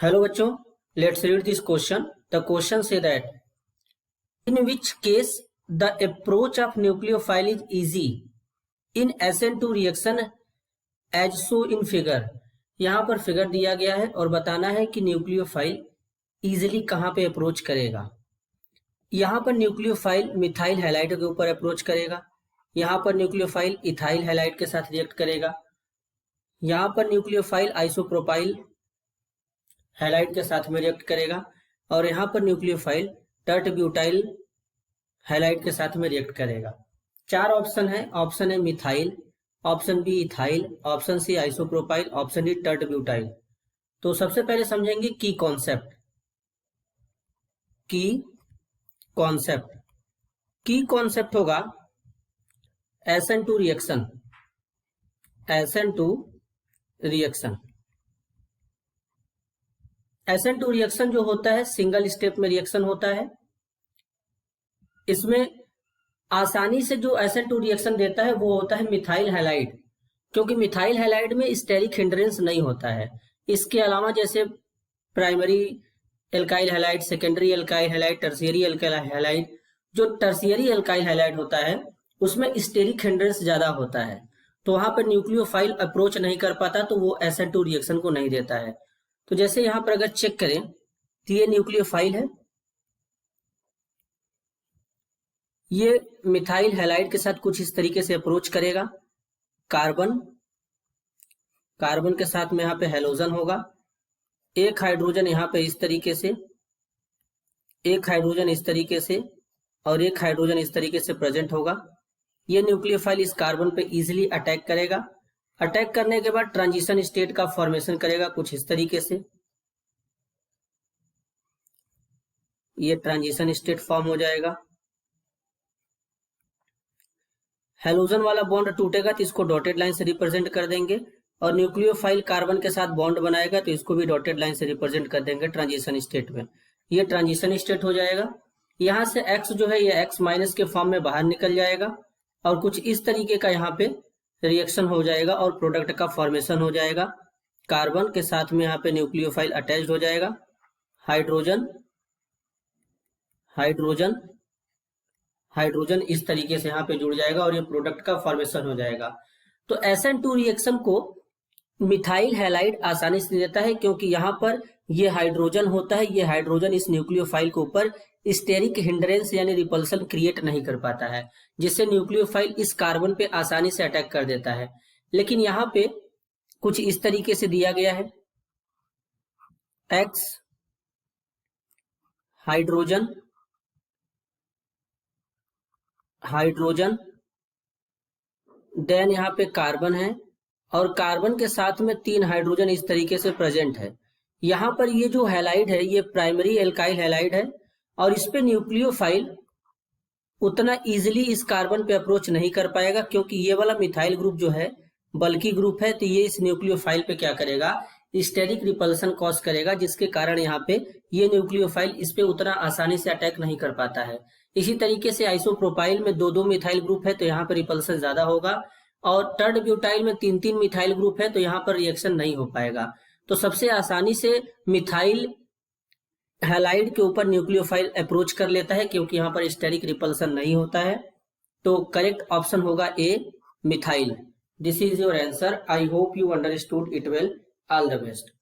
Hello बच्चों, let's read this question. The question say that in which case the approach of nucleophile is easy in SN2 reaction as shown in figure. यहाँ पर figure दिया गया है और बताना है कि न्यूक्लियोफाइल इजीली कहाँ पे अप्रोच करेगा। यहाँ पर न्यूक्लियोफाइल मिथाइल हैलाइड के ऊपर अप्रोच करेगा, यहाँ पर न्यूक्लियोफाइल इथाइल हैलाइड के साथ रिएक्ट करेगा, यहाँ पर न्यूक्लियोफाइल आइसोप्रोपाइल हैलाइड के साथ में रिएक्ट करेगा और यहाँ पर न्यूक्लियोफाइल टर्ट ब्यूटाइल हैलाइड के साथ में रिएक्ट करेगा। चार ऑप्शन है, option A methyl, option B ethyl, option C isopropyl, option D tert butyl. तो सबसे पहले समझेंगे की कॉन्सेप्ट। की कॉन्सेप्ट होगा SN2 रिएक्शन। SN2 रिएक्शन जो होता है सिंगल स्टेप में रिएक्शन होता है। इसमें आसानी से जो SN2 रिएक्शन देता है वो होता है मिथाइल हैलाइड, क्योंकि मिथाइल हैलाइड में स्टेरिक हिंड्रेंस नहीं होता है। इसके अलावा जैसे primary alkyl halide, secondary alkyl halide, tertiary alkyl halide, जो टर्शियरी एल्काइल हैलाइड होता है उसमें स्टेरिक हिंड्रेंस ज्यादा होता है, तो वहां पर न्यूक्लियोफाइल अप्रोच नहीं कर पाता, तो वो SN2 रिएक्शन को नहीं देता है। तो जैसे यहां पर अगर चेक करें तो ये न्यूक्लियोफाइल है, ये मिथाइल हैलाइड के साथ कुछ इस तरीके से अप्रोच करेगा। कार्बन के साथ में यहाँ पे हेलोजन होगा, एक हाइड्रोजन यहाँ पे इस तरीके से, एक हाइड्रोजन इस तरीके से और एक हाइड्रोजन इस तरीके से प्रेजेंट होगा। ये न्यूक्लियोफाइल इस कार्बन पे इजीली अटैक करेगा। अटैक करने के बाद ट्रांजिशन स्टेट का फॉर्मेशन करेगा कुछ इस तरीके से, ये ट्रांजिशन स्टेट फॉर्म हो जाएगा। हेलोजन वाला बॉन्ड टूटेगा तो इसको डॉटेड लाइन से रिप्रेजेंट कर देंगे और न्यूक्लियोफाइल कार्बन के साथ बॉन्ड बनाएगा तो इसको भी डॉटेड लाइन से रिप्रेजेंट कर देंगे ट्रांजिशन स्टेट में। ये ट्रांजिशन स्टेट हो जाएगा। यहां से X जो है ये X माइनस के फॉर्म में बाहर निकल जाएगा और कुछ इस तरीके का यहाँ पे रिएक्शन हो जाएगा और प्रोडक्ट का फॉर्मेशन हो जाएगा। कार्बन के साथ में यहाँ पे न्यूक्लियोफाइल अटैच्ड हो जाएगा, हाइड्रोजन इस तरीके से यहाँ पे जुड़ जाएगा और ये प्रोडक्ट का फॉर्मेशन हो जाएगा। तो SN2 रिएक्शन को मिथाइल हैलाइड आसानी से देता है, क्योंकि यहाँ पर ये हाइड्रोजन होता है, ये हाइड्रोजन इस न्यूक्लियोफाइल के ऊपर स्टेरिक हिंड्रेंस यानी रिपल्सन क्रिएट नहीं कर पाता है, जिससे न्यूक्लियोफाइल इस कार्बन पे आसानी से अटैक कर देता है। लेकिन यहाँ पे कुछ इस तरीके से दिया गया है, X हाइड्रोजन देन यहाँ पे कार्बन है और कार्बन के साथ में 3 हाइड्रोजन इस तरीके से प्रेजेंट है। यहाँ पर ये जो हैलाइड है ये प्राइमरी एल्काइल हैलाइड है और इस पे न्यूक्लियोफाइल उतना इजीली इस कार्बन पे अप्रोच नहीं कर पाएगा, क्योंकि ये वाला मिथाइल ग्रुप जो है बल्की ग्रुप है, तो ये इस न्यूक्लियोफाइल पे क्या करेगा, स्टेरिक रिपल्सन कॉज करेगा, जिसके कारण यहाँ पे ये न्यूक्लियोफाइल इस पे उतना आसानी से अटैक नहीं कर पाता है। इसी तरीके से आइसोप्रोपाइल में 2-2 मिथाइल ग्रुप है तो यहाँ पर रिपल्सन ज्यादा होगा और टर्ट ब्यूटाइल में 3-3 मिथाइल ग्रुप है तो यहाँ पर रिएक्शन नहीं हो पाएगा। तो सबसे आसानी से मिथाइल हैलाइड के ऊपर न्यूक्लियोफाइल अप्रोच कर लेता है, क्योंकि यहाँ पर स्टेरिक रिपल्सन नहीं होता है। तो करेक्ट ऑप्शन होगा A methyl. This is your answer. I hope you understood it well. All the best.